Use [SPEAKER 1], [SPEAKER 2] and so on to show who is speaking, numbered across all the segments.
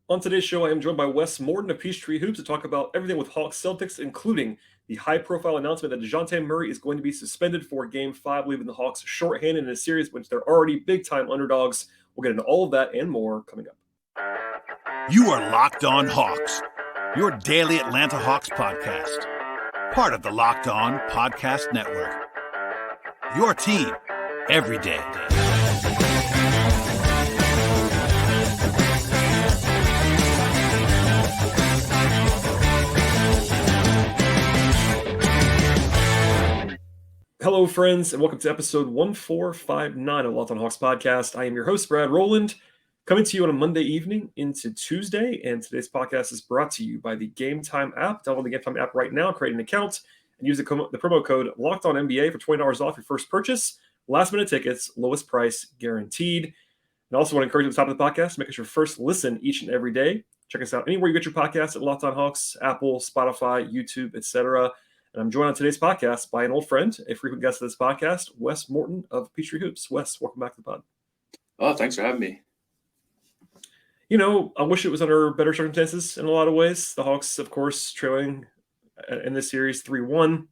[SPEAKER 1] On today's show, I am joined by Wes Morton of Peachtree Hoops to talk about everything with Hawks Celtics, including the high-profile announcement that Dejounte Murray is going to be suspended for Game 5, leaving the Hawks shorthanded in a series which they're already big-time underdogs. We'll get into all of that and more coming up.
[SPEAKER 2] You are Locked On Hawks, your daily Atlanta Hawks podcast. Part of the Locked On Podcast Network. Your team every day.
[SPEAKER 1] Hello, friends, and welcome to episode 1459 of Locked On Hawks podcast. I am your host, Brad Rowland, coming to you on a Monday evening into Tuesday, and today's podcast is brought to you by the Gametime app. Download the Gametime app right now, create an account, and use the promo code LOCKEDONNBA for $20 off your first purchase. Last-minute tickets, lowest price guaranteed. And also want to encourage you at the top of the podcast, make us your first listen each and every day. Check us out anywhere you get your podcasts at Locked On Hawks, Apple, Spotify, YouTube, etc. And I'm joined on today's podcast by an old friend, a frequent guest of this podcast, Wes Morton of Peachtree Hoops. Wes, welcome back to the pod.
[SPEAKER 3] Oh, thanks for having me.
[SPEAKER 1] You know, I wish it was under better circumstances in a lot of ways. The Hawks, of course, trailing in this series 3-1.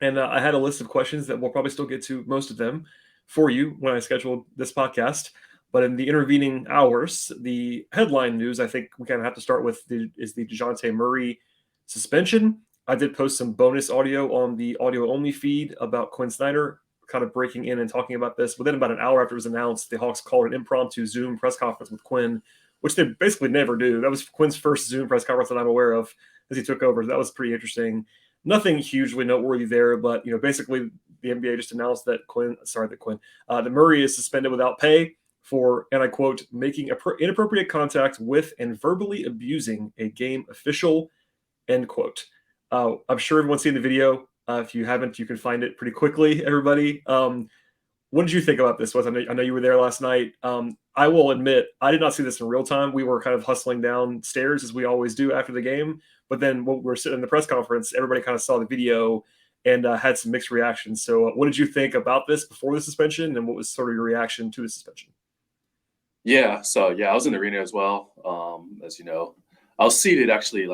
[SPEAKER 1] And I had a list of questions that we'll probably still get to most of them for you when I scheduled this podcast. But in the intervening hours, the headline news I think we kind of have to start with is the Dejounte Murray suspension. I did post some bonus audio on the audio-only feed about Quinn Snyder kind of breaking in and talking about this. Within about an hour after it was announced, the Hawks called an impromptu Zoom press conference with Quinn, which they basically never do. That was Quinn's first Zoom press conference that I'm aware of as he took over. That was pretty interesting. Nothing hugely noteworthy there, but basically the NBA just announced that that Murray is suspended without pay for, and I quote, making inappropriate contact with and verbally abusing a game official, end quote. I'm sure everyone's seen the video. If you haven't, you can find it pretty quickly, everybody. What did you think about this? I know you were there last night. I will admit, I did not see this in real time. We were kind of hustling downstairs, as we always do after the game. But then when we were sitting in the press conference, everybody kind of saw the video and had some mixed reactions. So what did you think about this before the suspension, and what was sort of your reaction to the suspension?
[SPEAKER 3] Yeah, I was in the arena as well. As you know, I was seated actually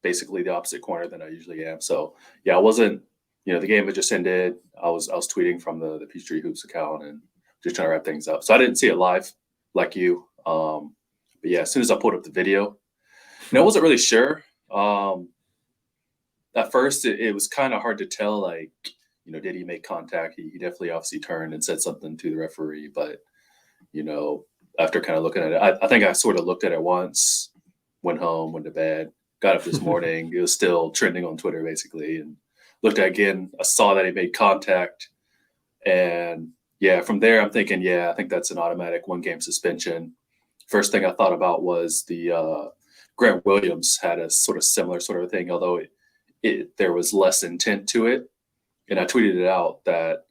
[SPEAKER 3] basically the opposite corner than I usually am. So yeah, I wasn't, the game had just ended. I was tweeting from the Peachtree Hoops account and just trying to wrap things up. So I didn't see it live like you. But yeah, as soon as I pulled up the video, I wasn't really sure. At first it was kind of hard to tell, did he make contact? He definitely obviously turned and said something to the referee, but after kind of looking at it, I think I sort of looked at it once, went home, went to bed, got up this morning. It was still trending on Twitter, basically, and looked at it again. I saw that he made contact. And, yeah, from there I'm thinking, I think that's an automatic one-game suspension. First thing I thought about was the Grant Williams had a sort of similar sort of thing, although there was less intent to it. And I tweeted it out that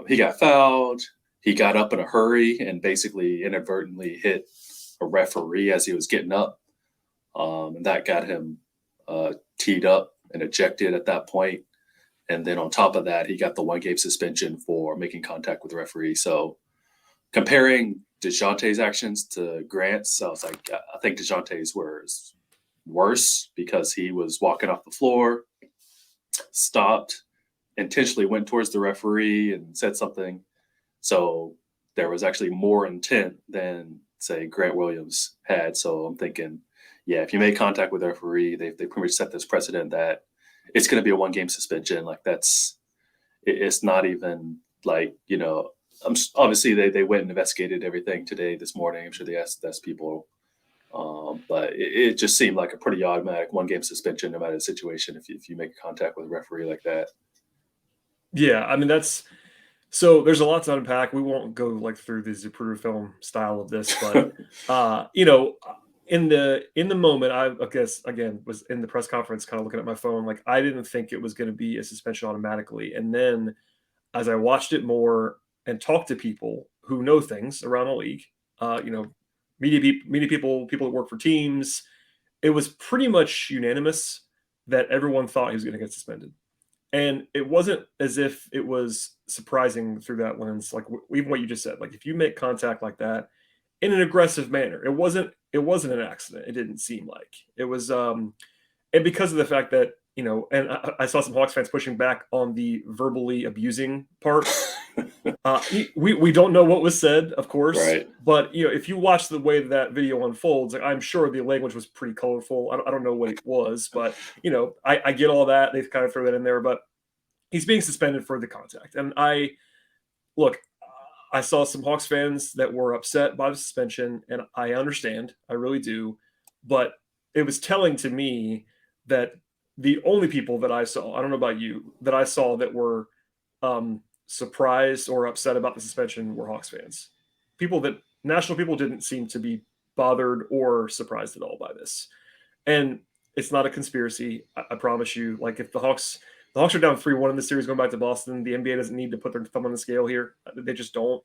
[SPEAKER 3] he got fouled. He got up in a hurry and basically inadvertently hit a referee as he was getting up. And that got him teed up and ejected at that point. And then on top of that, he got the one-game suspension for making contact with the referee. So comparing Dejounte's actions to Grant's, I was like, I think Dejounte's was worse because he was walking off the floor, stopped, intentionally went towards the referee and said something. So there was actually more intent than, say, Grant Williams had. So I'm thinking, if you make contact with the referee, they pretty much set this precedent that it's going to be a one-game suspension. It's not even obviously they went and investigated everything this morning. I'm sure they asked people. But it just seemed like a pretty automatic one-game suspension no matter the situation if you make contact with a referee like that.
[SPEAKER 1] Yeah, I mean, so there's a lot to unpack. We won't go through the Zapruder film style of this, but in the moment, I guess again was in the press conference, kind of looking at my phone. I didn't think it was going to be a suspension automatically, and then as I watched it more and talked to people who know things around the league, media people that work for teams, it was pretty much unanimous that everyone thought he was going to get suspended. And it wasn't as if it was surprising through that lens, even what you just said. If you make contact like that in an aggressive manner, it wasn't it wasn't an accident. It didn't seem like it was. And because of the fact that, and I saw some Hawks fans pushing back on the verbally abusing part. We don't know what was said, of course,
[SPEAKER 3] Right.
[SPEAKER 1] but if you watch the way that video unfolds, like, I'm sure the language was pretty colorful. I don't know what it was, but I get all that. They kind of throw that in there, but he's being suspended for the contact. And I saw some Hawks fans that were upset by the suspension, and I understand, I really do, but it was telling to me that the only people that I saw, I don't know about you, that I saw that were surprised or upset about the suspension were Hawks fans. National people didn't seem to be bothered or surprised at all by this. And it's not a conspiracy, I promise you. Like, if the Hawks are down 3-1 in the series going back to Boston, the NBA doesn't need to put their thumb on the scale here. They just don't.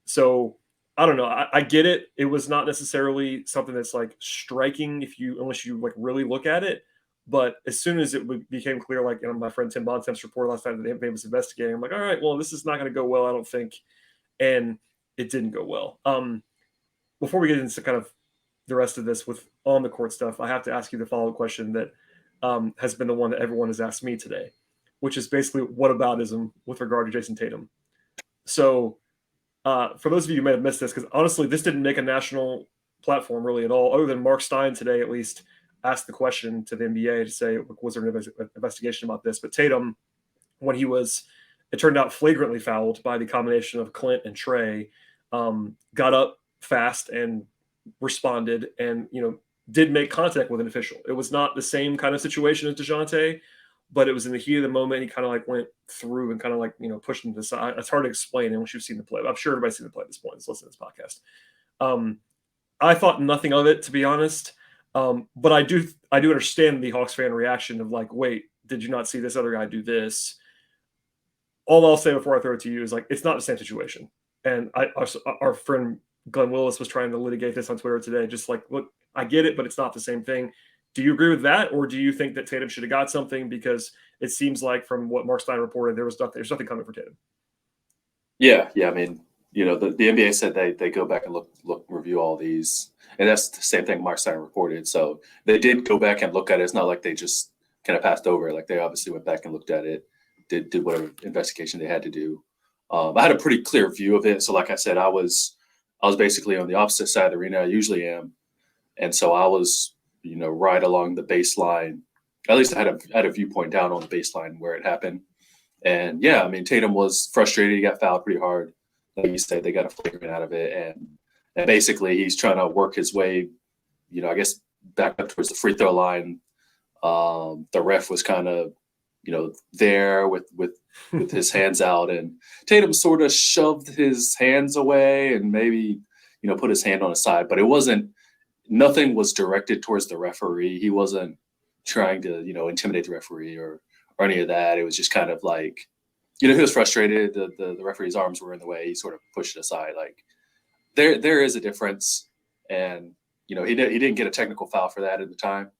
[SPEAKER 1] So I don't know. I get it. It was not necessarily something that's like striking unless you like really look at it. But as soon as it became clear, like my friend Tim Bontemps reported last time that the NBA was investigating, I'm like, all right, well, this is not going to go well, I don't think. And it didn't go well. Before we get into kind of the rest of this with on the court stuff, I have to ask you the follow-up question that has been the one that everyone has asked me today, which is basically whataboutism with regard to Jason Tatum. So for those of you who may have missed this, because honestly, this didn't make a national platform really at all, other than Mark Stein today at least asked the question to the NBA to say, was there an investigation about this? But Tatum, when he was, it turned out flagrantly fouled by the combination of Clint and Trey, got up fast and responded and, did make contact with an official. It was not the same kind of situation as Dejounte, but it was in the heat of the moment. He kind of like went through and kind of like, pushed him to the side. It's hard to explain unless you've seen the play. I'm sure everybody's seen the play at this point. Let's listen to this podcast. I thought nothing of it, to be honest. But I do understand the Hawks fan reaction of like, wait, did you not see this other guy do this? All I'll say before I throw it to you is like, it's not the same situation. And our friend Glenn Willis was trying to litigate this on Twitter today. Just like, look, I get it, but it's not the same thing. Do you agree with that? Or do you think that Tatum should have got something? Because it seems like from what Mark Stein reported, there's nothing coming for Tatum.
[SPEAKER 3] Yeah. I mean, the NBA said they go back and review all these. And that's the same thing Mark Stein reported. So they did go back and look at it. It's not like they just kind of passed over. Like, they obviously went back and looked at it, did whatever investigation they had to do. I had a pretty clear view of it. So like I said, I was basically on the opposite side of the arena I usually am. And so I was, right along the baseline. At least I had a viewpoint down on the baseline where it happened. And yeah, I mean, Tatum was frustrated. He got fouled pretty hard. Like you said, they got a flagrant out of it. And basically he's trying to work his way, I guess back up towards the free throw line. The ref was kind of, there with his hands out, and Tatum sort of shoved his hands away and maybe, put his hand on his side, but nothing was directed towards the referee. He wasn't trying to, intimidate the referee or any of that. It was just kind of like, he was frustrated. The referee's arms were in the way. He sort of pushed it aside. Like, there is a difference, and he didn't get a technical foul for that at the time,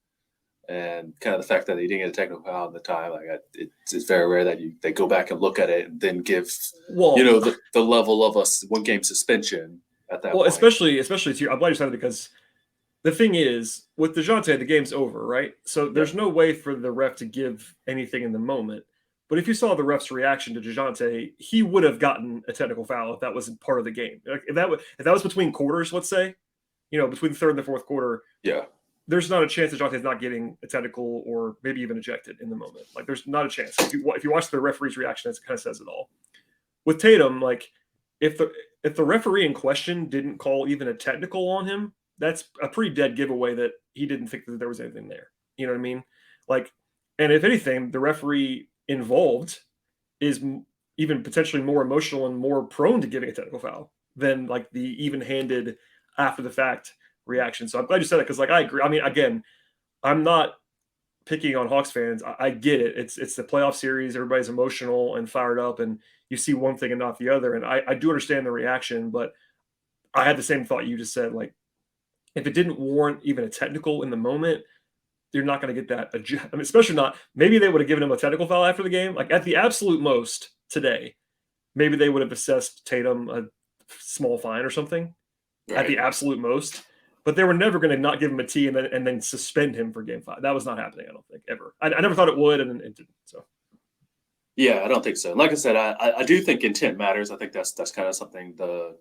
[SPEAKER 3] and kind of the fact that he didn't get a technical foul at the time, like, it's very rare that they go back and look at it and then give the level of a 1-game suspension at that point. Well,
[SPEAKER 1] especially to you, I'm glad you said it, because the thing is, with Dejounte, the game's over, right? So there's no way for the ref to give anything in the moment. But if you saw the ref's reaction to Dejounte, he would have gotten a technical foul if that was part of the game. Like, if that was between quarters, let's say, between the third and the fourth quarter, there's not a chance that Dejounte's not getting a technical or maybe even ejected in the moment. Like, there's not a chance. If you watch the referee's reaction, it kind of says it all. With Tatum, like, if the referee in question didn't call even a technical on him, that's a pretty dead giveaway that he didn't think that there was anything there. You know what I mean? Like, and if anything, the referee involved is even potentially more emotional and more prone to giving a technical foul than like the even-handed after the fact reaction. So I'm glad you said it, because like, I agree. I mean, again, I'm not picking on Hawks fans. I get it. It's the playoff series. Everybody's emotional and fired up, and you see one thing and not the other. And I do understand the reaction, but I had the same thought you just said. Like, if it didn't warrant even a technical in the moment, you're not going to get that. I mean, especially not. Maybe they would have given him a technical foul after the game. Like, at the absolute most today, maybe they would have assessed Tatum a small fine or something. Right. At the absolute most. But they were never going to not give him a T and then suspend him for Game 5. That was not happening, I don't think, ever. I never thought it would, and it didn't. So.
[SPEAKER 3] Yeah, I don't think so. Like I said, I do think intent matters. I think that's kind of something the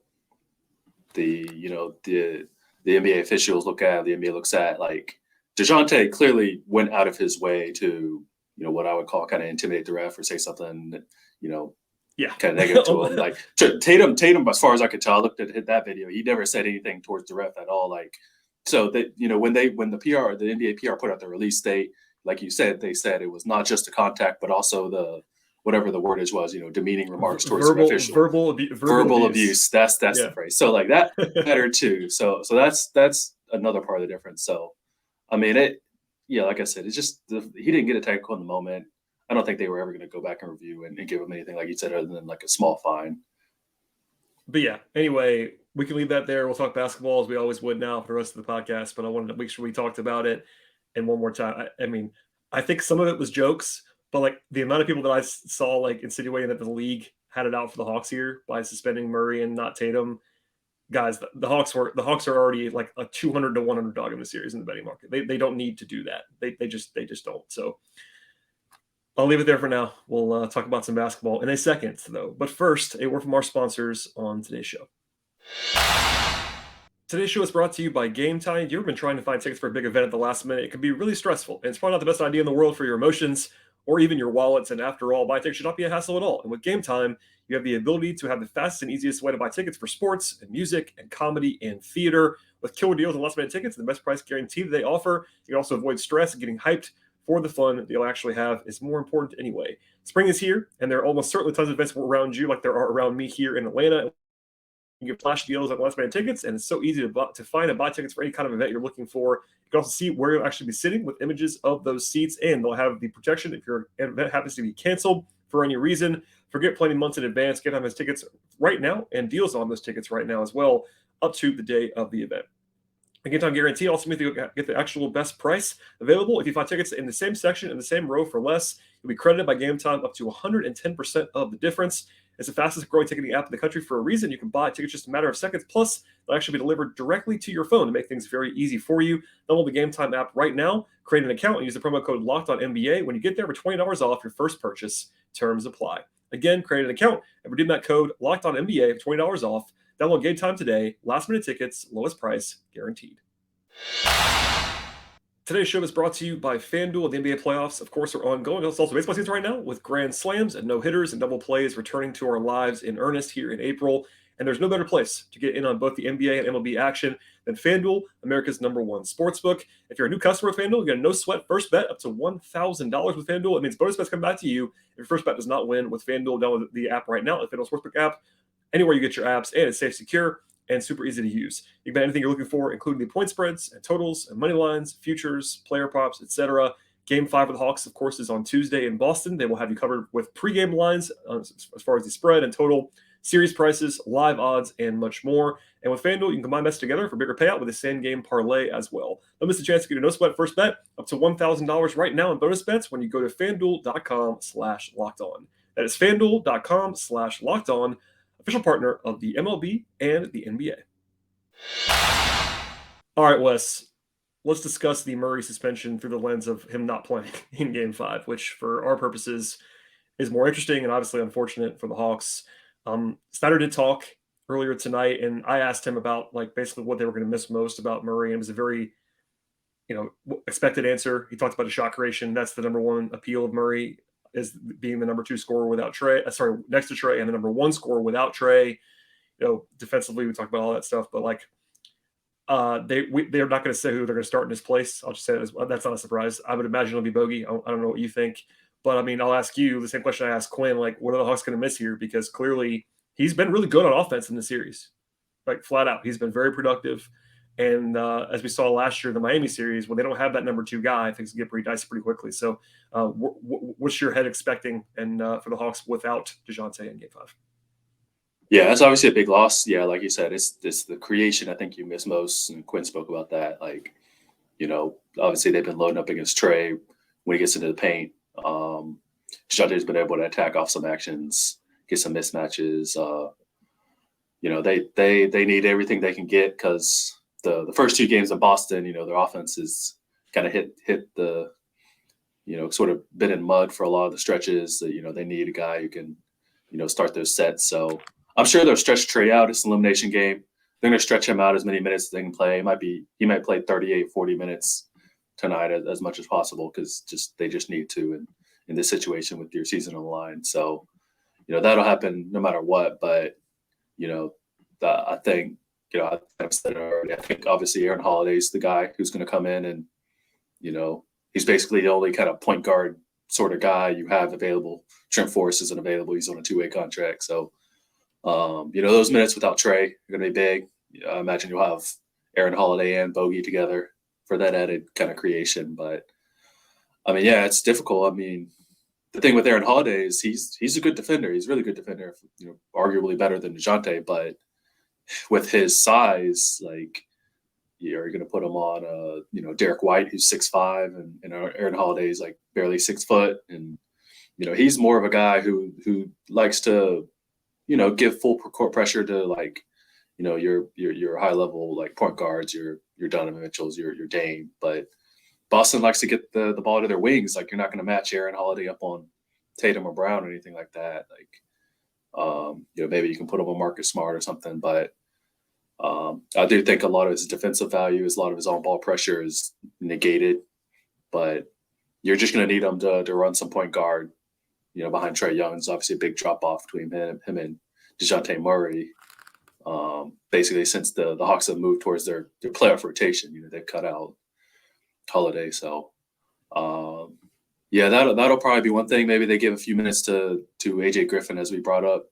[SPEAKER 3] NBA officials look at, the NBA looks at. Like Dejounte clearly went out of his way to, what I would call kind of intimidate the ref or say something, kind of negative to him. Like Tatum, as far as I could tell, I looked at that video. He never said anything towards the ref at all. Like, so that, when the NBA PR put out the release, like you said, they said it was not just the contact, but also the, whatever the word was, demeaning remarks towards the official. Verbal abuse. That's the phrase. So like that better too. So that's another part of the difference. So, I mean, like I said, it's just, he didn't get a technical in the moment. I don't think they were ever going to go back and review and give him anything, like you said, other than like a small fine.
[SPEAKER 1] But yeah, anyway, we can leave that there. We'll talk basketball as we always would now for the rest of the podcast, but I wanted to make sure we talked about it. And one more time, I mean, I think some of it was jokes, but like the amount of people that I saw like insinuating that the league had it out for the Hawks here by suspending Murray and not Tatum, guys, the Hawks are already like a 200 to 100 dog in the series in the betting market. They don't need to do that. They just don't. So I'll leave it there for now. We'll talk about some basketball in a second, though. But first, a word from our sponsors on today's show. Today's show is brought to you by Gametime. If you've ever been trying to find tickets for a big event at the last minute, it can be really stressful. And it's probably not the best idea in the world for your emotions or even your wallets. And after all, buying tickets should not be a hassle at all. And with Gametime, you have the ability to have the fastest and easiest way to buy tickets for sports and music and comedy and theater. With killer deals and last minute tickets and the best price guarantee that they offer, you can also avoid stress and getting hyped for the fun that you'll actually have is more important anyway. Spring is here, and there are almost certainly tons of events around you like there are around me here in Atlanta. You get flash deals on last minute tickets, and it's so easy to find and buy tickets for any kind of event you're looking for. You can also see where you'll actually be sitting with images of those seats, and they'll have the protection if your event happens to be canceled for any reason. Forget planning months in advance. Get on those tickets right now and deals on those tickets right now as well up to the day of the event. The Game Time Guarantee also means you get the actual best price available. If you find tickets in the same section, in the same row for less, you'll be credited by Game Time up to 110% of the difference. It's the fastest growing ticketing app in the country for a reason. You can buy tickets just a matter of seconds. Plus, they'll actually be delivered directly to your phone to make things very easy for you. Download the Game Time app right now, create an account, and use the promo code LOCKEDONNBA. When you get there for $20 off your first purchase, terms apply. Again, create an account and redeem that code LOCKEDONNBA for $20 off. Download Game Time today. Last minute tickets, lowest price guaranteed. Today's show is brought to you by FanDuel. The NBA playoffs, of course, are ongoing. It's also baseball season right now with grand slams and no-hitters and double plays returning to our lives in earnest here in April. And there's no better place to get in on both the NBA and MLB action than FanDuel, America's #1 sportsbook. If you're a new customer of FanDuel, you get a no-sweat first bet up to $1,000 with FanDuel. It means bonus bets come back to you if your first bet does not win with FanDuel. Download the app right now, the FanDuel Sportsbook app, anywhere you get your apps, and it's safe, secure, and super easy to use. You can bet anything you're looking for, including the point spreads and totals and money lines, futures, player props, etc. Game 5 of the Hawks, of course, is on Tuesday in Boston. They will have you covered with pregame lines as far as the spread and total, series prices, live odds, and much more. And with FanDuel, you can combine bets together for a bigger payout with the same game parlay as well. Don't miss the chance to get a no-sweat first bet up to $1,000 right now in bonus bets when you go to FanDuel.com/lockedon. That is FanDuel.com/lockedon. Official partner of the MLB and the NBA. All right, Wes, let's discuss the Murray suspension through the lens of him not playing in Game 5, which for our purposes is more interesting and obviously unfortunate for the Hawks. Snyder did talk earlier tonight, and I asked him about like basically what they were going to miss most about Murray, and it was a very expected answer. He talked about a shot creation. That's the #1 appeal of Murray, is being the #2 scorer without Trey. Next to Trey, and the #1 scorer without Trey. Defensively, we talked about all that stuff, but like they're not going to say who they're going to start in his place. I'll just say that's not a surprise. I would imagine it'll be Bogey. I don't know what you think, but I mean, I'll ask you the same question I asked Quinn. Like, what are the Hawks going to miss here? Because clearly he's been really good on offense in the series, like flat out. He's been very productive. And as we saw last year in the Miami series, when they don't have that #2 guy, things can get pretty dicey pretty quickly. So what's your head expecting and for the Hawks without Dejounte in Game 5?
[SPEAKER 3] Yeah, that's obviously a big loss. Yeah, like you said, it's the creation I think you miss most, and Quinn spoke about that. Like, obviously they've been loading up against Trey when he gets into the paint. Dejounte's been able to attack off some actions, get some mismatches. They need everything they can get because the first 2 games in Boston, their offense is kind of hit the, sort of been in mud for a lot of the stretches. That they need a guy who can, start those sets. So I'm sure they'll stretch Trey out. It's an elimination game. They're going to stretch him out as many minutes as they can play. He might play 38, 40 minutes tonight as much as possible because they just need to in this situation with your season on the line. So, that'll happen no matter what. But, I think, I've said it already. I think obviously Aaron Holiday's the guy who's going to come in and, he's basically the only kind of point guard sort of guy you have available. Trent Forrest isn't available. He's on a 2-way contract. So, those minutes without Trey are going to be big. I imagine you'll have Aaron Holiday and Bogey together for that added kind of creation. But, it's difficult. The thing with Aaron Holiday is he's a good defender. He's a really good defender, arguably better than Dejounte. But with his size, like, are you going to put him on, Derek White, who's 6'5", and Aaron Holiday is like barely 6 foot. And, he's more of a guy who likes to, give full court pressure to, like, your high level, like, point guards, your Donovan Mitchells, your Dame. But Boston likes to get the ball to their wings. Like, you're not going to match Aaron Holiday up on Tatum or Brown or anything like that. Like, maybe you can put him on Marcus Smart or something. But I do think a lot of his defensive value, a lot of his on-ball pressure is negated. But you're just going to need him to run some point guard, behind Trae Young. It's obviously a big drop-off between him and Dejounte Murray. Basically, since the Hawks have moved towards their playoff rotation, they've cut out Holiday. So, that'll probably be one thing. Maybe they give a few minutes to AJ Griffin, as we brought up.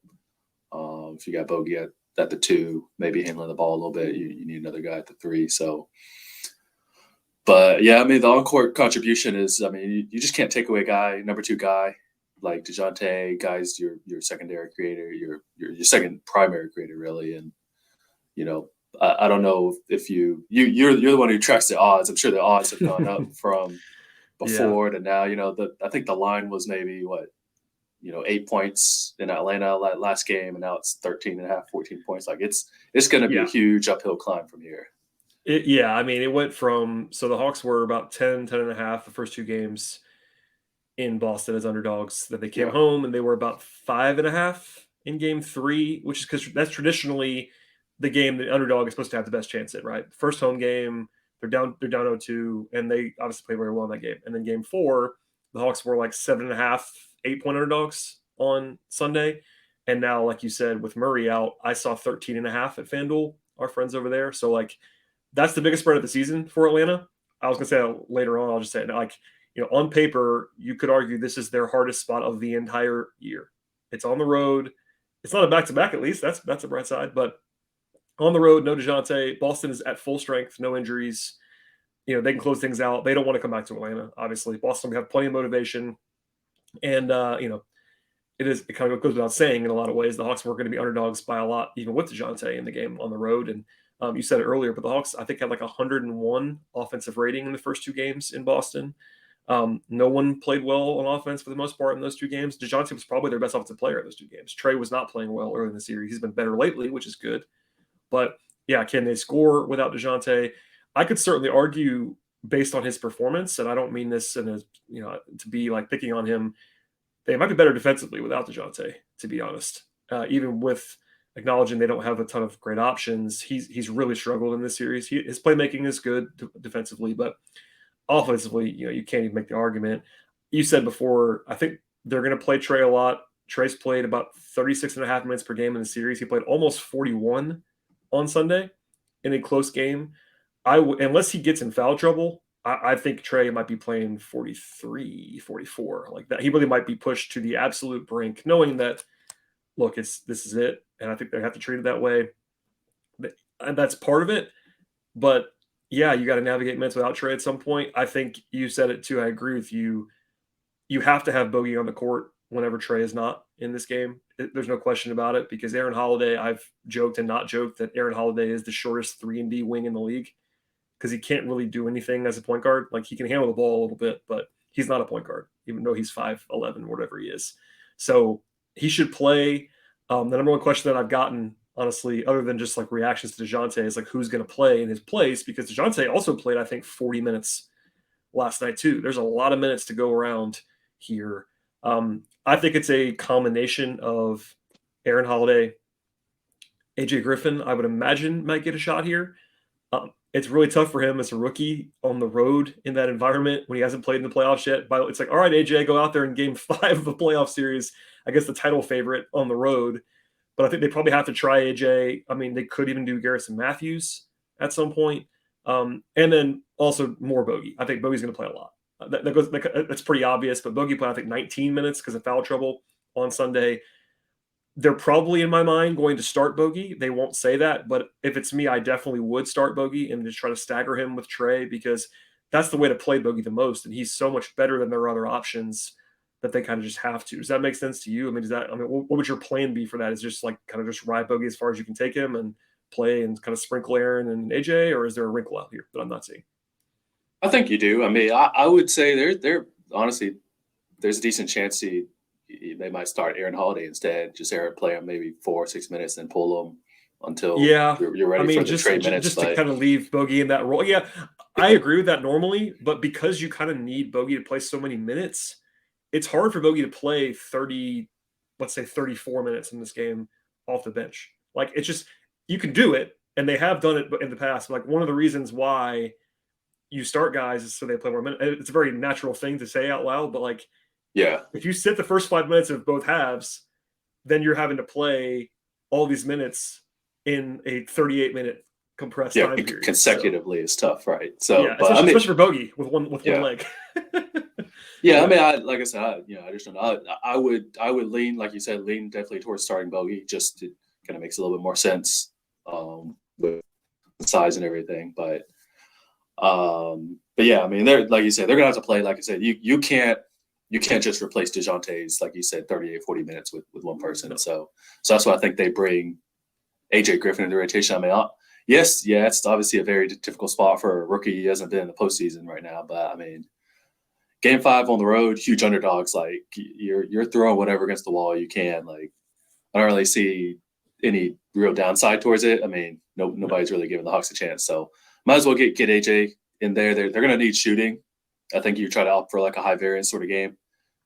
[SPEAKER 3] If you got Bogey at the 2, maybe handling the ball a little bit, you need another guy at the 3. So, but the on-court contribution is, you just can't take away number 2 guy like Dejounte. Guys, your secondary creator, your second primary creator, really. And I don't know if you're the one who tracks the odds. I'm sure the odds have gone up from before to now. I think the line was maybe 8 points in Atlanta last game, and now it's 13.5, 14 points. Like, it's going to be a huge uphill climb from here.
[SPEAKER 1] It went from, so the Hawks were about 10.5 the first 2 games in Boston as underdogs. Then they came home and they were about 5.5 in game 3, which is because that's traditionally the game the underdog is supposed to have the best chance at, right? First home game, they're down 0-2, and they obviously played very well in that game. And then game 4, the Hawks were like 7.5, 8-point underdogs on Sunday. And now, like you said, with Murray out, I saw 13.5 at FanDuel, our friends over there. So, like, that's the biggest spread of the season for Atlanta. I was going to say that later on. I'll just say it. Like, on paper, you could argue this is their hardest spot of the entire year. It's on the road. It's not a back-to-back, at least. That's a bright side. But on the road, no Dejounte. Boston is at full strength, no injuries. They can close things out. They don't want to come back to Atlanta, obviously. Boston, we have plenty of motivation. And, it kind of goes without saying in a lot of ways, the Hawks were going to be underdogs by a lot, even with Dejounte in the game on the road. And you said it earlier, but the Hawks, I think, had like 101 offensive rating in the first 2 games in Boston. No one played well on offense for the most part in those 2 games. Dejounte was probably their best offensive player in those 2 games. Trey was not playing well early in the series. He's been better lately, which is good. But, can they score without Dejounte? I could certainly argue based on his performance, and I don't mean this to be like picking on him. They might be better defensively without Dejounte, to be honest. Even with acknowledging they don't have a ton of great options, he's really struggled in this series. His playmaking is good defensively, but offensively, you can't even make the argument. You said before, I think they're going to play Trey a lot. Trey's played about 36.5 minutes per game in the series. He played almost 41 on Sunday in a close game. Unless he gets in foul trouble, I think Trey might be playing 43, 44 like that. He really might be pushed to the absolute brink, knowing that, look, this is it. And I think they have to treat it that way. And that's part of it. But you got to navigate minutes without Trey at some point. I think you said it too. I agree with you. You have to have Bogey on the court whenever Trey is not in this game. There's no question about it, because Aaron Holiday, I've joked and not joked that Aaron Holiday is the shortest 3-and-D wing in the league, because he can't really do anything as a point guard. Like, he can handle the ball a little bit, but he's not a point guard, even though he's 5'11", whatever he is. So he should play. The number one question that I've gotten honestly, other than just like reactions to Dejounte, is like who's going to play in his place, because Dejounte also played, I think, 40 minutes last night too. There's a lot of minutes to go around here. I think it's a combination of Aaron Holiday, AJ Griffin, I would imagine, might get a shot here. It's really tough for him as a rookie on the road in that environment when he hasn't played in the playoffs yet. But it's like, all right, AJ, go out there in game 5 of a playoff series, I guess the title favorite on the road. But I think they probably have to try AJ. I mean, they could even do Garrison Matthews at some point. And then also more Bogey. I think Bogey's going to play a lot. That's pretty obvious, but Bogey played, I think, 19 minutes because of foul trouble on Sunday. They're probably, in my mind, going to start Bogey. They won't say that, but if it's me, I definitely would start Bogey and just try to stagger him with Trey, because that's the way to play Bogey the most, and he's so much better than their other options that they kind of just have to. Does that make sense to you? I mean, what would your plan be for that? Is just like kind of just ride Bogey as far as you can take him and play and kind of sprinkle Aaron and AJ, or is there a wrinkle out here that I'm not seeing?
[SPEAKER 3] I think you do. I mean, I would say they're honestly, there's a decent chance they might start Aaron Holiday instead. Just Aaron play him maybe 4 or 6 minutes and pull him until you're ready for the trade minutes.
[SPEAKER 1] Just to kind of leave Bogey in that role. Yeah, I agree with that normally, but because you kind of need Bogey to play so many minutes, it's hard for Bogey to play 34 minutes in this game off the bench. Like, it's just, you can do it, and they have done it in the past. Like, one of the reasons why you start guys is so they play more minutes. It's a very natural thing to say out loud, but like,
[SPEAKER 3] yeah,
[SPEAKER 1] if you sit the first 5 minutes of both halves, then you're having to play all these minutes in a 38-minute compressed time period.
[SPEAKER 3] Consecutively is tough, right? So,
[SPEAKER 1] yeah, but especially for Bogey with one leg.
[SPEAKER 3] Yeah, I mean, like I said, I just don't know. I would lean, like you said, definitely towards starting Bogey, just to kind of makes a little bit more sense with the size and everything. But yeah, I mean, they're, like you said, they're gonna have to play. Like I said, you can't just replace Dejounte's, like you said, 38, 40 minutes with one person. No. So that's why I think they bring AJ Griffin into the rotation. I mean, it's obviously a very difficult spot for a rookie. He hasn't been in the postseason right now, but I mean, Game 5 on the road, huge underdogs. Like, you're throwing whatever against the wall you can. Like, I don't really see any real downside towards it. I mean, nobody's really giving the Hawks a chance. So might as well get AJ in there. They're going to need shooting. I think you try to opt for like a high variance sort of game.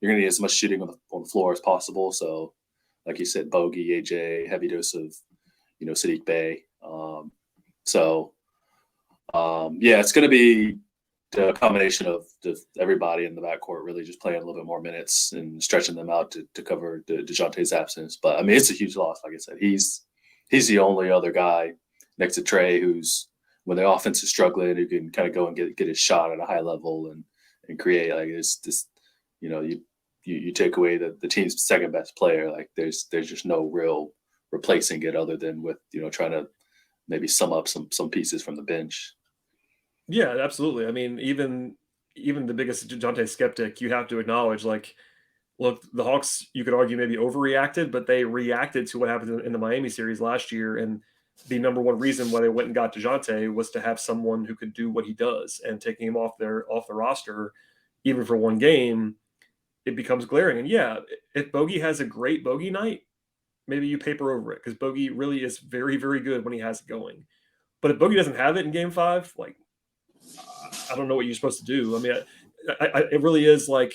[SPEAKER 3] You're going to need as much shooting on the floor as possible. So, like you said, Bogey, AJ, heavy dose of, Sadiq Bey. Yeah, it's going to be the combination of everybody in the backcourt really just playing a little bit more minutes and stretching them out to cover Dejounte's absence. But I mean, it's a huge loss. Like I said, he's the only other guy next to Trey who's, when the offense is struggling, who can kind of go and get his shot at a high level and create. Like, it's this, you take away the team's second best player. Like, there's just no real replacing it other than with trying to maybe sum up some pieces from the bench.
[SPEAKER 1] Yeah, absolutely. I mean, even the biggest Dejounte skeptic, you have to acknowledge, like, look, the Hawks, you could argue, maybe overreacted, but they reacted to what happened in the Miami series last year. And the number one reason why they went and got Dejounte was to have someone who could do what he does, and taking him off the roster, even for one game, it becomes glaring. And yeah, if Bogey has a great Bogey night, maybe you paper over it, because Bogey really is very, very good when he has it going. But if Bogey doesn't have it in Game 5, like, I don't know what you're supposed to do. I mean, it really is like,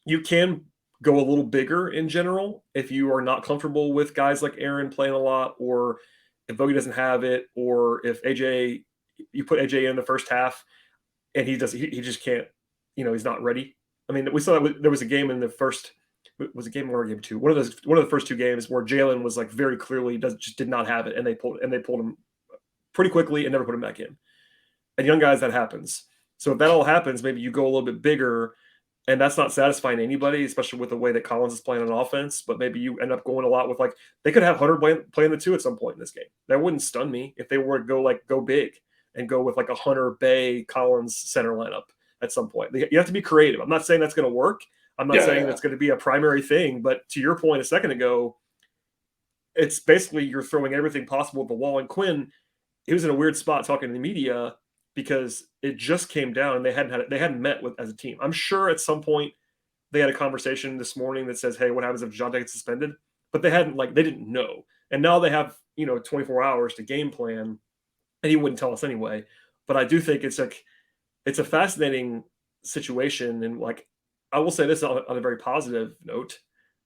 [SPEAKER 1] you can go a little bigger in general if you are not comfortable with guys like Aaron playing a lot, or if Bogey doesn't have it, or if you put AJ in the first half and he just can't, he's not ready. I mean, we saw that there was a game in the first, was it game 1 or game 2? One of the first 2 games where Jalen was like very clearly just did not have it, and they pulled him pretty quickly and never put him back in. And young guys, that happens. So if that all happens, maybe you go a little bit bigger, and that's not satisfying anybody, especially with the way that Collins is playing on offense. But maybe you end up going a lot with, like, they could have Hunter playing the 2 at some point in this game. That wouldn't stun me if they were to go big and go with like a Hunter, Bey, Collins center lineup at some point. You have to be creative. I'm not saying that's going to work. I'm not saying that's going to be a primary thing. But to your point a second ago, it's basically you're throwing everything possible at the wall. And Quinn, he was in a weird spot talking to the media, because it just came down and they hadn't met as a team. I'm sure at some point they had a conversation this morning that says, hey, what happens if Dejounte gets suspended? But they didn't know. And now they have, 24 hours to game plan, and he wouldn't tell us anyway. But I do think it's a fascinating situation, and like I will say this on a very positive note.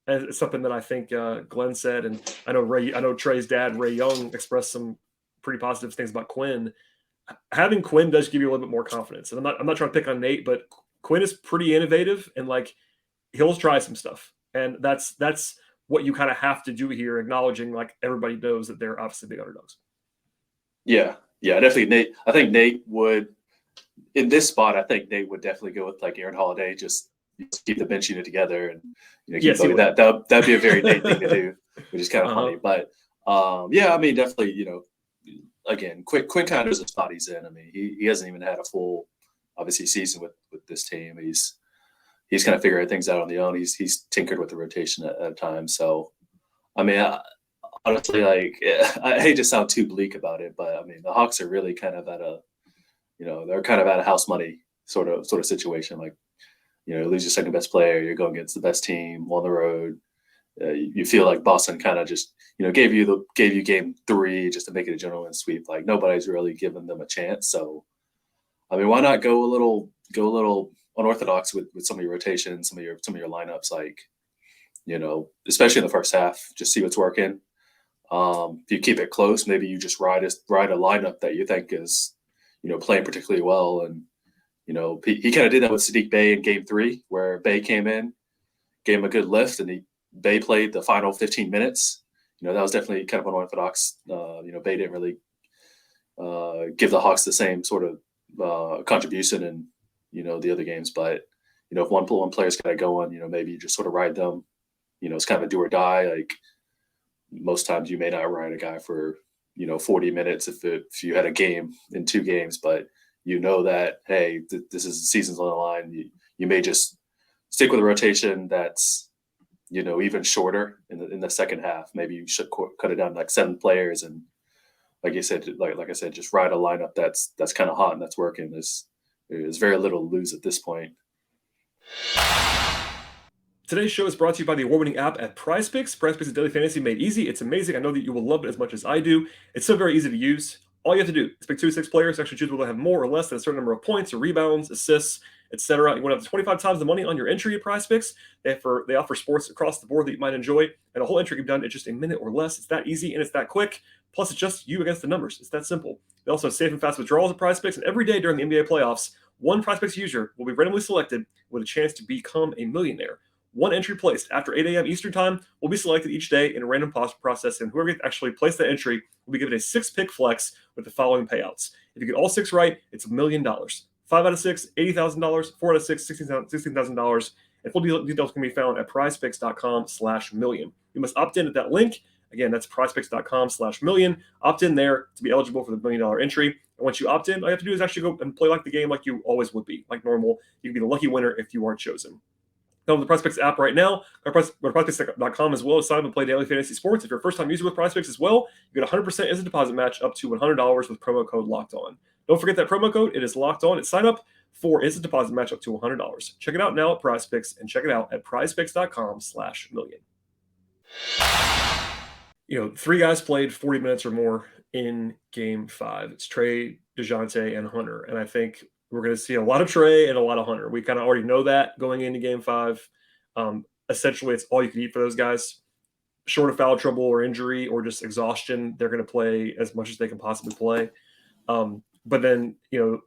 [SPEAKER 1] And it's something that I think Glenn said, and I know Trey's dad, Ray Young, expressed some pretty positive things about Quinn. Having Quinn does give you a little bit more confidence. And I'm not trying to pick on Nate, but Quinn is pretty innovative, and like he'll try some stuff. And that's what you kind of have to do here, acknowledging like everybody knows that they're obviously big underdogs.
[SPEAKER 3] Yeah, definitely. Nate, I think Nate would, in this spot, I think Nate would definitely go with like Aaron Holiday, just keep the bench unit together and keep going. That'd be a very Nate thing to do, which is kind of funny. But I mean, definitely, again, Quinn kind of knows the spot he's in. I mean, he hasn't even had a full, obviously, season with this team. He's kind of figuring things out on the own. He's tinkered with the rotation at a time. So, I mean, honestly, like I hate to sound too bleak about it, but I mean, the Hawks are really kind of at a, they're kind of at a house money sort of situation. Like, you lose your second best player, you're going against the best team on the road. You feel like Boston kind of just, gave you game 3 just to make it a gentleman's sweep. Like nobody's really given them a chance. So, I mean, why not go a little unorthodox with some of your rotations, some of your lineups, like, especially in the first half, just see what's working. If you keep it close, maybe you just ride a lineup that you think is, playing particularly well. And, he kind of did that with Saddiq Bey in game 3, where Bey came in, gave him a good lift, and Bey played the final 15 minutes. That was definitely kind of unorthodox. Bey didn't really give the Hawks the same sort of contribution in, the other games. But, if one player's kind of going, maybe you just sort of ride them. It's kind of a do or die. Like most times you may not ride a guy for, 40 minutes if you had a game in 2 games, but that, hey, this is the season's on the line. You may just stick with a rotation that's, even shorter in the second half. Maybe you should cut it down to like 7 players, and like you said, like I said, just ride a lineup that's kind of hot and that's working. There's very little to lose at this point.
[SPEAKER 1] Today's show is brought to you by the award-winning app at PrizePicks. PrizePicks is daily fantasy made easy. It's amazing. I know that you will love it as much as I do. It's so very easy to use. All you have to do is pick 2 to 6 players, actually choose whether they have more or less than a certain number of points or rebounds, assists, etc. You want to have 25 times the money on your entry at PrizePicks. They offer sports across the board that you might enjoy, and a whole entry can be done in just a minute or less. It's that easy and it's that quick. Plus, it's just you against the numbers. It's that simple. They also have safe and fast withdrawals at PrizePicks, and every day during the NBA playoffs, one PrizePicks user will be randomly selected with a chance to become a millionaire. One entry placed after 8 a.m. Eastern Time will be selected each day in a random process, and whoever actually placed that entry will be given a 6-pick flex with the following payouts. If you get all 6 right, it's $1 million. 5 out of 6, $80,000. 4 out of 6, $16,000. And full details can be found at prizepicks.com/million. You must opt in at that link. Again, that's prizepicks.com/million. Opt in there to be eligible for the $1 million entry. And once you opt in, all you have to do is actually go and play like the game like you always would be, like normal. You can be the lucky winner if you are chosen. Download the PrizePicks app right now. Go to PrizePicks.com as well to sign up and play daily fantasy sports. If you're a first-time user with PrizePicks as well, you get 100% instant deposit match up to $100 with promo code LOCKEDON. Don't forget that promo code. It is locked on at sign up for instant deposit match up to $100. Check it out now at PrizePicks, and check it out at prizepicks.com/million. 3 guys played 40 minutes or more in game 5. It's Trey, Dejounte, and Hunter. And I think we're going to see a lot of Trey and a lot of Hunter. We kind of already know that going into game 5. Essentially, it's all you can eat for those guys. Short of foul trouble or injury or just exhaustion, they're going to play as much as they can possibly play. But then,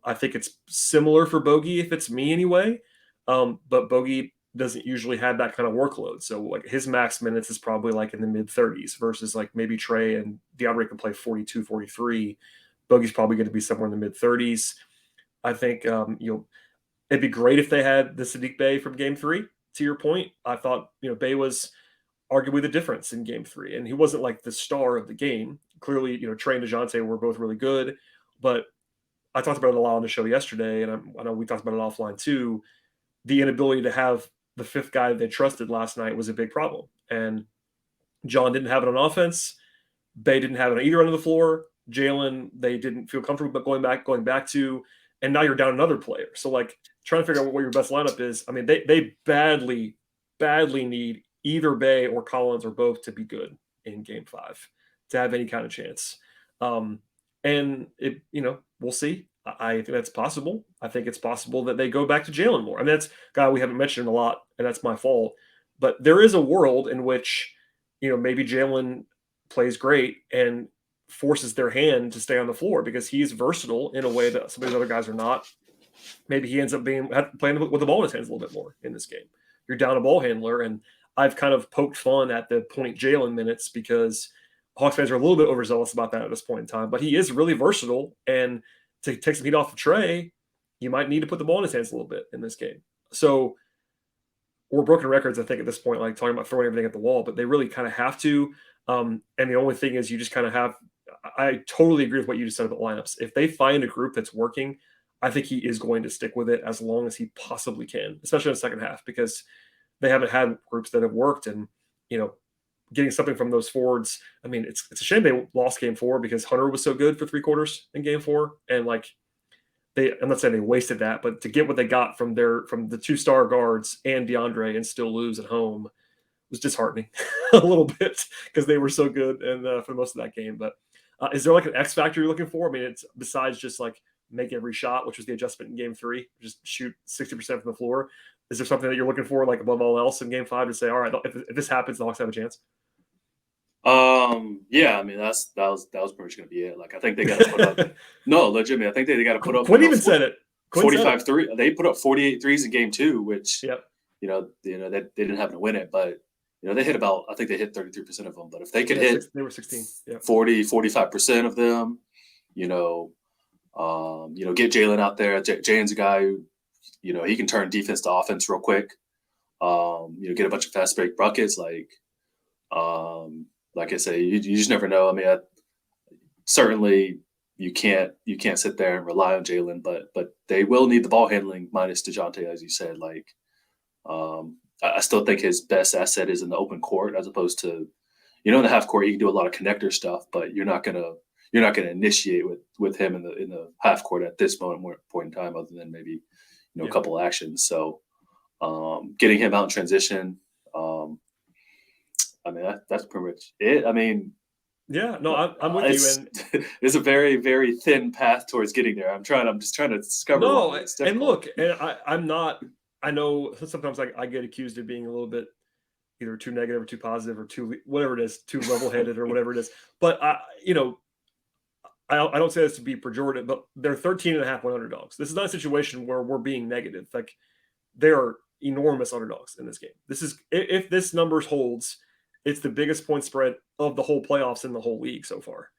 [SPEAKER 1] I think it's similar for Bogey, if it's me anyway. But Bogey doesn't usually have that kind of workload. So like his max minutes is probably like in the mid 30s versus like maybe Trey and DeAndre can play 42, 43. Bogey's probably going to be somewhere in the mid 30s. I think, it'd be great if they had the Saddiq Bey from game 3. To your point, I thought, Bey was arguably the difference in game 3. And he wasn't like the star of the game. Clearly, Trey and Dejounte were both really good, but I talked about it a lot on the show yesterday, and I know we talked about it offline too. The inability to have the 5th guy they trusted last night was a big problem. And John didn't have it on offense. Bey didn't have it on either end of the floor. Jalen, they didn't feel comfortable but going back to, and now you're down another player. So like trying to figure out what your best lineup is. I mean, they badly need either Bey or Collins or both to be good in game 5. to have any kind of chance. And it, we'll see. I think that's possible. I think it's possible that they go back to Jalen more. I mean, that's a guy we haven't mentioned a lot, and that's my fault. But there is a world in which, maybe Jalen plays great and forces their hand to stay on the floor because he's versatile in a way that some of these other guys are not. Maybe he ends up playing with the ball in his hands a little bit more in this game. You're down a ball handler, and I've kind of poked fun at the point Jalen minutes because Hawks fans are a little bit overzealous about that at this point in time. But he is really versatile, and to take some heat off of Trey, you might need to put the ball in his hands a little bit in this game. So we're broken records, I think, at this point, like talking about throwing everything at the wall, but they really kind of have to. And the only thing is you just kind of have – I totally agree with what you just said about lineups. If they find a group that's working, I think he is going to stick with it as long as he possibly can, especially in the second half, because they haven't had groups that have worked. And, getting something from those forwards, I mean, it's a shame they lost game 4 because Hunter was so good for 3 quarters in game 4. And I'm not saying they wasted that, but to get what they got from the 2-star guards and DeAndre and still lose at home was disheartening a little bit because they were so good and for most of that game. But is there like an X factor you're looking for? I mean, it's besides just like make every shot, which was the adjustment in game 3, just shoot 60% from the floor. Is there something that you're looking for, like above all else in game 5 to say, all right, if this happens, the Hawks have a chance?
[SPEAKER 3] Yeah, I mean that was pretty much gonna be it. Like I think they got to put up. No, legitimately, I think they got to put up.
[SPEAKER 1] Quinn even said it.
[SPEAKER 3] 45 3. They put up 48 threes in game 2, which
[SPEAKER 1] yep.
[SPEAKER 3] They didn't happen to win it, but they hit I think they hit 33% of them. But if they could hit,
[SPEAKER 1] they were 16. Yeah.
[SPEAKER 3] 45% of them, get Jalen out there. Jalen's a guy who, he can turn defense to offense real quick. Get a bunch of fast break buckets. Like I say, you just never know. I mean, certainly you can't sit there and rely on Jalen, but they will need the ball handling minus Dejounte, as you said. I still think his best asset is in the open court as opposed to, in the half court you can do a lot of connector stuff, but you're not gonna initiate with him in the half court at this point in time, other than maybe a couple actions. So getting him out in transition. I mean, that's pretty much it. I mean,
[SPEAKER 1] yeah, no, I'm with you.
[SPEAKER 3] And it's a very, very thin path towards getting there. I'm just trying to discover.
[SPEAKER 1] No, and look, and I'm not. I know sometimes I get accused of being a little bit either too negative or too positive or too whatever it is, too level-headed or whatever it is. But I don't say this to be pejorative, but they're 13.5 underdogs. This is not a situation where we're being negative. Like they are enormous underdogs in this game. This is if this numbers holds. It's the biggest point spread of the whole playoffs in the whole league so far.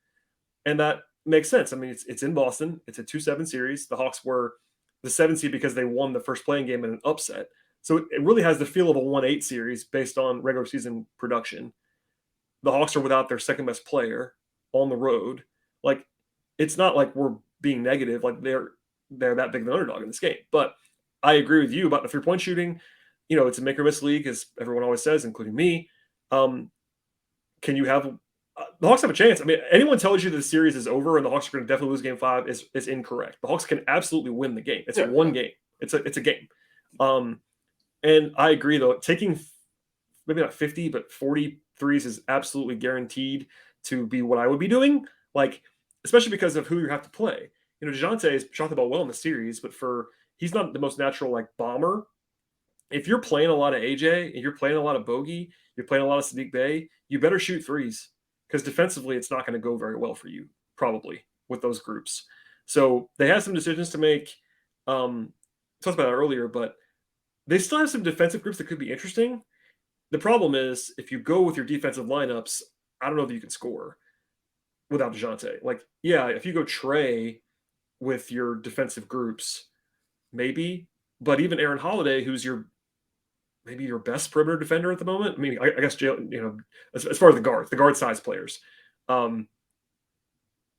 [SPEAKER 1] And that makes sense. I mean, it's in Boston. It's a 2-7 series. The Hawks were the 7 seed because they won the first playing game in an upset. So it really has the feel of a 1-8 series based on regular season production. The Hawks are without their second best player on the road. Like, it's not like we're being negative. Like, they're that big of an underdog in this game. But I agree with you about the 3-point shooting. It's a make or miss league, as everyone always says, including me. Can you have the Hawks have a chance? I mean, anyone tells you the series is over and the Hawks are going to definitely lose game 5 is incorrect. The Hawks can absolutely win the game. It's one game. It's a game. And I agree though, taking maybe not 50, but 40 threes is absolutely guaranteed to be what I would be doing. Like, especially because of who you have to play. Dejounte has shot the ball well in the series, but he's not the most natural bomber. If you're playing a lot of AJ and you're playing a lot of Bogey, you're playing a lot of Sadiq Bey, you better shoot threes because defensively it's not going to go very well for you, probably, with those groups. So they have some decisions to make. Talked about that earlier, but they still have some defensive groups that could be interesting. The problem is if you go with your defensive lineups, I don't know if you can score without Dejounte. If you go Trey with your defensive groups, maybe. But even Aaron Holiday, who's maybe your best perimeter defender at the moment. I mean, I guess as far as the guard size players,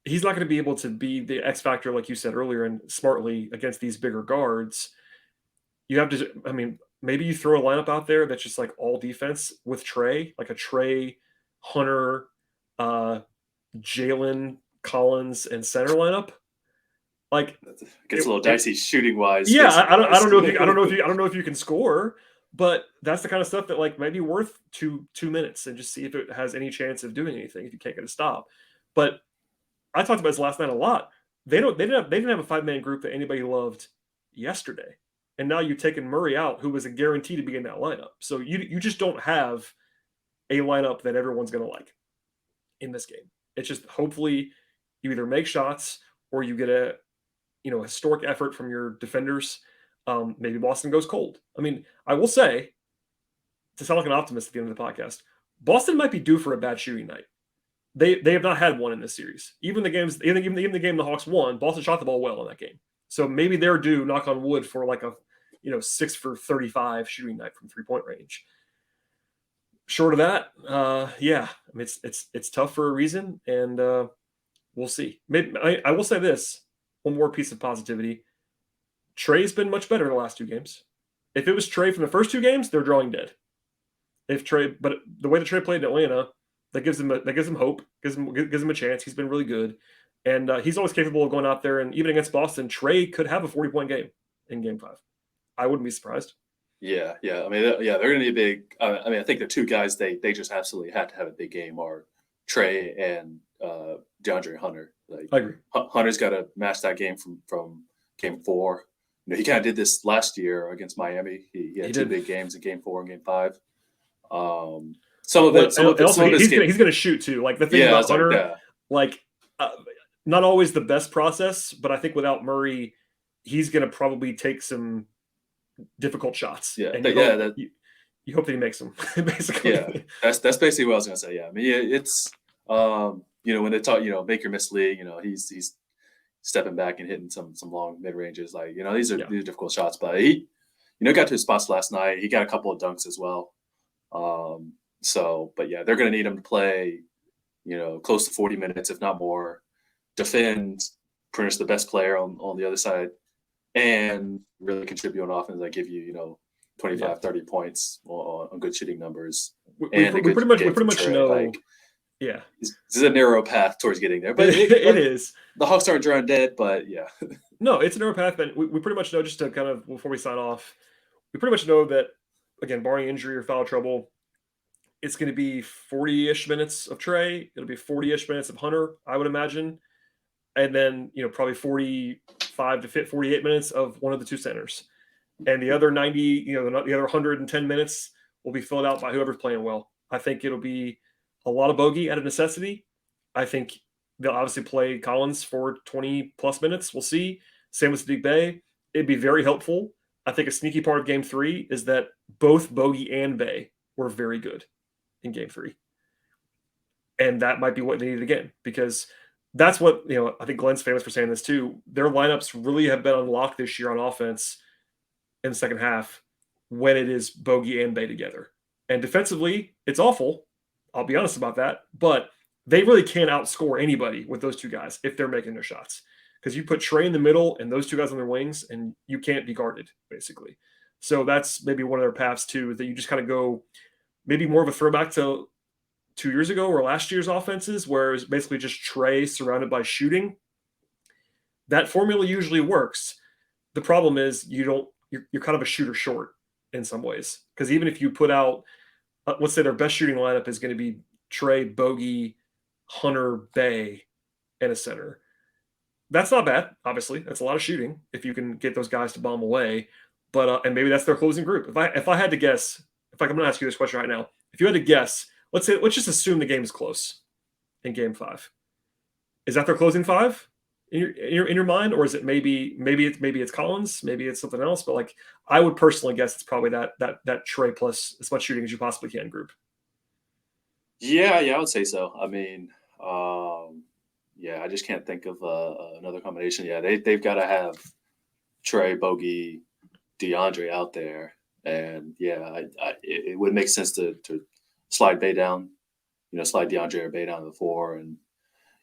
[SPEAKER 1] he's not going to be able to be the X factor like you said earlier and smartly against these bigger guards. You have to. I mean, maybe you throw a lineup out there that's just like all defense with Trey, like a Trey, Hunter, Jalen, Collins, and center lineup. Like
[SPEAKER 3] it gets a little dicey shooting wise.
[SPEAKER 1] Yeah, I don't know if you can score, But that's the kind of stuff that like might be worth 2 minutes and just see if it has any chance of doing anything if you can't get a stop. But I talked about this last night a lot. They didn't have a 5-man group that anybody loved yesterday. And now you've taken Murray out, who was a guarantee to be in that lineup. So you just don't have a lineup that everyone's going to like in this game. It's just hopefully you either make shots or you get a historic effort from your defenders. Maybe Boston goes cold. I mean, I will say, to sound like an optimist at the end of the podcast, Boston might be due for a bad shooting night. They have not had one in this series. Even the game the Hawks won, Boston shot the ball well in that game. So maybe they're due, knock on wood, for like a 6 for 35 shooting night from 3-point range. Short of that, yeah, I mean, it's tough for a reason, and we'll see. Maybe I will say this: one more piece of positivity. Trey's been much better in the last 2 games. If it was Trey from the first 2 games, they're drawing dead. But the way that Trey played in Atlanta, that gives him hope, gives him a chance. He's been really good, and he's always capable of going out there. And even against Boston, Trey could have a 40-point game in Game 5. I wouldn't be surprised.
[SPEAKER 3] Yeah. I mean, they're going to need a big. I think the 2 guys they just absolutely had to have a big game are Trey and DeAndre Hunter. Like,
[SPEAKER 1] I agree.
[SPEAKER 3] Hunter's got to match that game from Game 4. He kind of did this last year against Miami. He had 2 big games in Game 4 and Game 5. Some of it.
[SPEAKER 1] He's going to shoot too. Like the thing about Hunter, not always the best process, but I think without Murray, he's going to probably take some difficult shots.
[SPEAKER 3] Yeah,
[SPEAKER 1] and you hope that he makes them. Basically,
[SPEAKER 3] yeah, that's basically what I was going to say. Yeah, I mean, it's when they talk, make your miss league, he's stepping back and hitting some long mid ranges. Like, these are difficult shots, but he, got to his spots last night. He got a couple of dunks as well. But yeah, they're going to need him to play, close to 40 minutes, if not more, defend, pretty much the best player on the other side, and really contribute on offense. That give you, 25, 30 points on good shooting numbers.
[SPEAKER 1] We pretty much know. Like,
[SPEAKER 3] yeah, this is a narrow path towards getting there, but
[SPEAKER 1] it is.
[SPEAKER 3] The Hawks aren't drawing dead, but yeah.
[SPEAKER 1] No, it's a narrow path, but we pretty much know, just to kind of, before we sign off, we pretty much know that, again, barring injury or foul trouble, it's going to be 40-ish minutes of Trey. It'll be 40-ish minutes of Hunter, I would imagine. And then, probably 45 to 48 minutes of one of the 2 centers. And the other 90, the other 110 minutes will be filled out by whoever's playing well. I think it'll be a lot of bogey out of necessity. I think they'll obviously play Collins for 20-plus minutes. We'll see. Same with Sadiq Bey. It'd be very helpful. I think a sneaky part of Game 3 is that both Bogey and Bey were very good in Game 3. And that might be what they need again, because that's what, I think Glenn's famous for saying this too. Their lineups really have been unlocked this year on offense in the second half when it is Bogey and Bey together. And defensively, it's awful. I'll be honest about that. But they really can't outscore anybody with those 2 guys if they're making their shots. Because you put Trey in the middle and those 2 guys on their wings, and you can't be guarded, basically. So that's maybe one of their paths, too, that you just kind of go maybe more of a throwback to 2 years ago or last year's offenses, where it's basically just Trey surrounded by shooting. That formula usually works. The problem is you're kind of a shooter short in some ways. Because even if you put out, let's say their best shooting lineup is going to be Trey, Bogey, Hunter, Bey, and a center. That's not bad, obviously. That's a lot of shooting if you can get those guys to bomb away. But and maybe that's their closing group. If I had to guess, I'm going to ask you this question right now. If you had to guess, let's just assume the game is close in Game 5. Is that their closing 5 in your mind, or is it maybe it's Collins, maybe it's something else? But like, I would personally guess it's probably that Trey plus as much shooting as you possibly can group.
[SPEAKER 3] Yeah, I would say so. I mean, I just can't think of another combination. Yeah, they've got to have Trey, Bogey, DeAndre out there, and it would make sense to slide Bey down, slide DeAndre or Bey down to the 4, and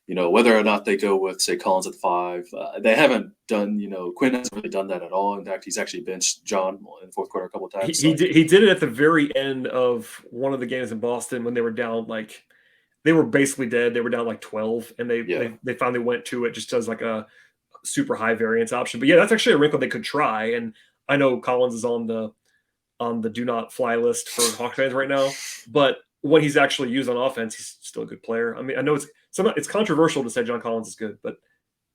[SPEAKER 3] whether or not they go with, say, Collins at 5. They haven't done, Quinn hasn't really done that at all. In fact, he's actually benched John in the fourth quarter a couple of times.
[SPEAKER 1] He did it at the very end of one of the games in Boston when they were down, like, they were basically dead. They were down like 12, and they finally went to it just as like a super high variance option. But yeah, that's actually a wrinkle they could try. And I know Collins is on the on the do not fly list for Hawks fans right now. But when he's actually used on offense, he's still a good player. I mean, I know it's controversial to say John Collins is good, but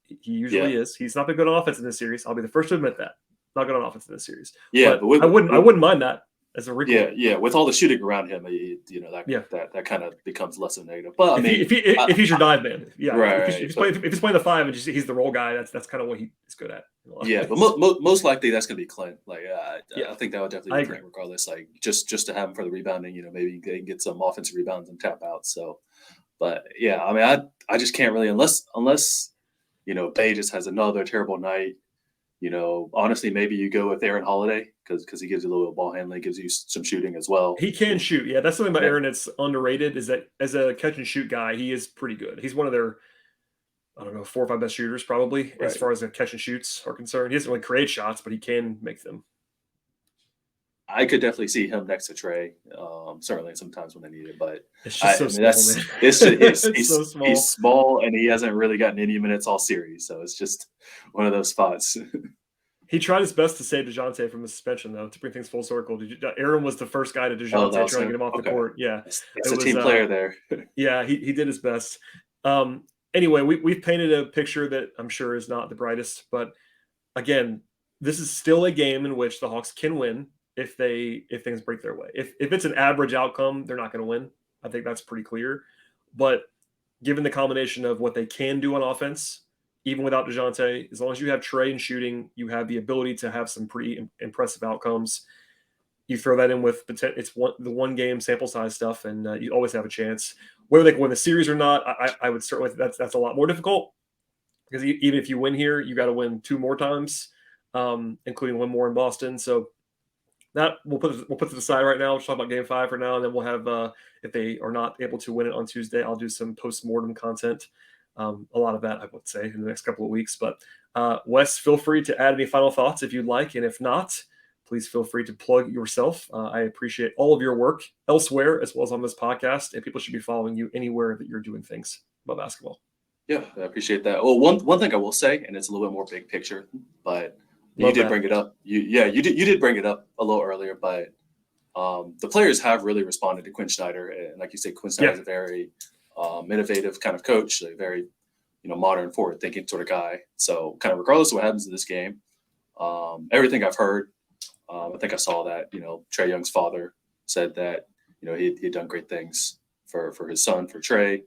[SPEAKER 1] he usually is. He's not been good on offense in this series. I'll be the first to admit that. Not good on offense in this series.
[SPEAKER 3] Yeah,
[SPEAKER 1] but I wouldn't mind that as a wrinkle.
[SPEAKER 3] Yeah. With all the shooting around him, that kind of becomes less of a negative. But I mean,
[SPEAKER 1] if he's your dive man,
[SPEAKER 3] right.
[SPEAKER 1] If he's playing the 5 and he's the role guy, that's kind of what he's good at.
[SPEAKER 3] Yeah, but most likely that's going to be Clint. Like, I think that would definitely be Clint regardless. Like, just to have him for the rebounding, maybe they can get some offensive rebounds and tap out. So, but yeah, I mean, I just can't really unless Bay just has another terrible night. Honestly, maybe you go with Aaron Holiday because he gives you a little ball handling, gives you some shooting as well.
[SPEAKER 1] He can shoot. Yeah, that's something about Aaron that's underrated is that as a catch and shoot guy, he is pretty good. He's one of their, 4 or 5 best shooters probably as far as the catch and shoots are concerned. He doesn't really create shots, but he can make them.
[SPEAKER 3] I could definitely see him next to Trey. Certainly sometimes when they need it, but
[SPEAKER 1] it's just so small.
[SPEAKER 3] It's so small. He's small and he hasn't really gotten any minutes all series, so it's just one of those spots.
[SPEAKER 1] He tried his best to save Dejounte from the suspension, though, to bring things full circle. Aaron was the first guy to Dejounte trying to get him off the court. Yeah,
[SPEAKER 3] it's a team player there.
[SPEAKER 1] Yeah, he did his best. Anyway, we've painted a picture that I'm sure is not the brightest, but again, this is still a game in which the Hawks can win if things break their way. If it's an average outcome, they're not going to win. I think that's pretty clear. But given the combination of what they can do on offense, even without Dejounte, as long as you have Trey and shooting, you have the ability to have some pretty impressive outcomes. You throw that in with the one game sample size stuff, and you always have a chance. Whether they can win the series or not, I would certainly that's a lot more difficult because even if you win here, you got to win 2 more times, including 1 more in Boston. So that we'll put to the side right now. We'll talk about Game 5 for now, and then we'll have if they are not able to win it on Tuesday, I'll do some post-mortem content. A lot of that, I would say, in the next couple of weeks. But Wes, feel free to add any final thoughts if you'd like, and if not, please feel free to plug yourself. I appreciate all of your work elsewhere as well as on this podcast, and people should be following you anywhere that you're doing things about basketball.
[SPEAKER 3] Yeah, I appreciate that. Well, one thing I will say, and it's a little bit more big picture, but you did bring it up. You did bring it up a little earlier, but the players have really responded to Quinn Snyder, and like you said, Quinn Snyder is a very innovative kind of coach, a very modern, forward-thinking sort of guy. So, kind of regardless of what happens in this game, everything I've heard, I think I saw that Trae Young's father said that he'd done great things for his son, for Trae.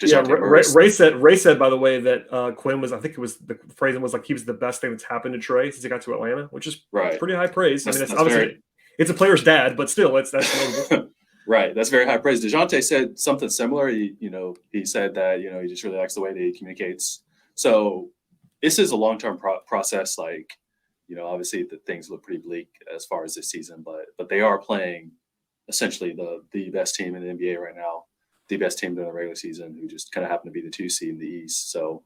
[SPEAKER 1] Ray said, by the way, that Quinn was, I think it was the phrasing was like he was the best thing that's happened to Trae since he got to Atlanta, which is pretty high praise. I mean, it's obviously it's a player's dad, but still, that's
[SPEAKER 3] right. That's very high praise. Dejounte said something similar. He said that he just really likes the way that he communicates. So this is a long-term process. Like obviously the things look pretty bleak as far as this season, but they are playing essentially the best team in the NBA right now. The best team during the regular season, who just kind of happen to be the 2 seed in the East. So,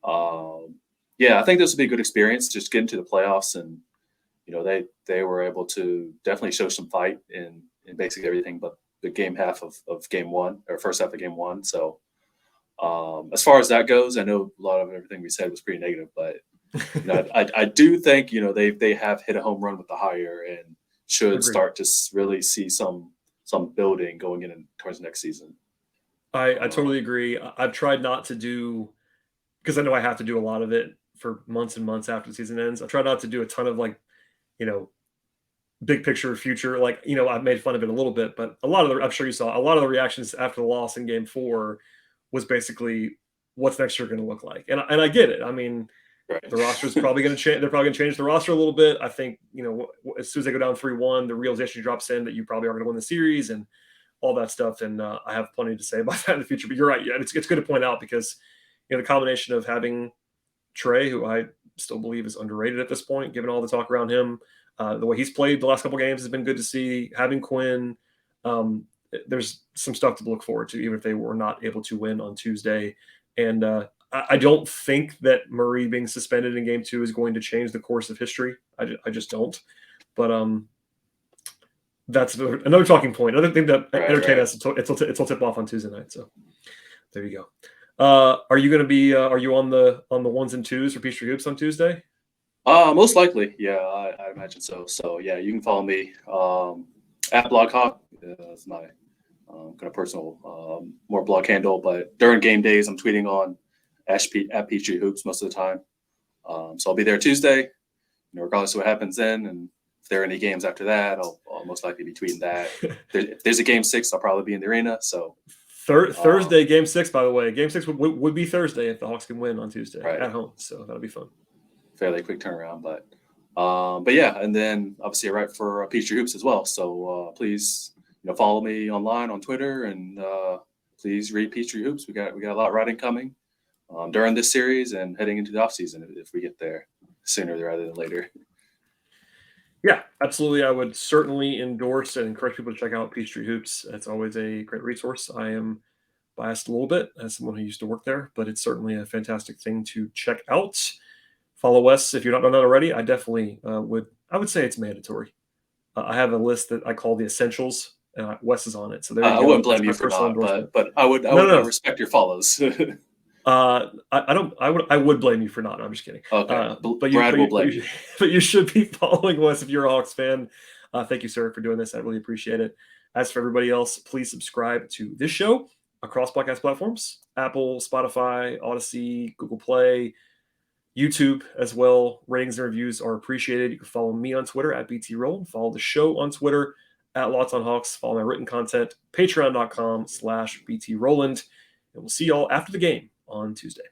[SPEAKER 3] I think this will be a good experience. Just getting to the playoffs, and they were able to definitely show some fight in basically everything, but the game half of Game 1 or first half of Game 1. So, as far as that goes, I know a lot of everything we said was pretty negative, but I do think they have hit a home run with the hire and should start to really see some building going in towards next season.
[SPEAKER 1] I totally agree. I've tried not to do, because I know I have to do a lot of it for months and months after the season ends. I try not to do a ton of big picture future. I've made fun of it a little bit, but I'm sure you saw a lot of the reactions after the loss in Game 4 was basically what's next year going to look like. And I get it. I mean, the roster is probably going to change. They're probably going to change the roster a little bit. I think, as soon as they go down 3-1, the realization drops in that you probably are going to win the series and all that stuff. And I have plenty to say about that in the future, but you're right. Yeah, it's good to point out because, the combination of having Trae, who I still believe is underrated at this point, given all the talk around him, the way he's played the last couple of games has been good to see. Having Quinn, there's some stuff to look forward to, even if they were not able to win on Tuesday. And I don't think that Murray being suspended in Game 2 is going to change the course of history. I just don't. But that's another talking point. Another thing that entertain us. It'll tip off on Tuesday night. So there you go. Are you going to be? Are you on the 1s and 2s for Peachtree Hoops on Tuesday?
[SPEAKER 3] Most likely, yeah, I imagine so. So yeah, you can follow me at BlogHawk. Is my kind of personal, more blog handle. But during game days, I'm tweeting on at Peachtree Hoops most of the time. So I'll be there Tuesday, regardless of what happens then. And if there are any games after that, I'll most likely be tweeting that. If there's a game 6, I'll probably be in the arena. So
[SPEAKER 1] Thursday, game 6, by the way. Game 6 would be Thursday if the Hawks can win on Tuesday at home. So that'll be fun.
[SPEAKER 3] Fairly quick turnaround, but yeah, and then obviously I write for Peachtree Hoops as well. So please, follow me online on Twitter, and please read Peachtree Hoops. We got a lot of writing coming during this series and heading into the off season if we get there sooner rather than later.
[SPEAKER 1] Yeah, absolutely. I would certainly endorse and encourage people to check out Peachtree Hoops. It's always a great resource. I am biased a little bit as someone who used to work there, but it's certainly a fantastic thing to check out. Follow Wes if you're not done that already. I definitely would. I would say it's mandatory. I have a list that I call the essentials, and Wes is on it. So there you go.
[SPEAKER 3] I wouldn't blame you for not, but I would respect your follows.
[SPEAKER 1] I would blame you for not. I'm just kidding.
[SPEAKER 3] Okay, Brad will blame you.
[SPEAKER 1] But you should be following Wes if you're a Hawks fan. Thank you, sir, for doing this. I really appreciate it. As for everybody else, please subscribe to this show across podcast platforms: Apple, Spotify, Odyssey, Google Play, YouTube as well. Ratings and reviews are appreciated. You can follow me on Twitter at BT Rowland. Follow the show on Twitter at Lots on Hawks. Follow my written content, patreon.com/BT Rowland. And we'll see y'all after the game on Tuesday.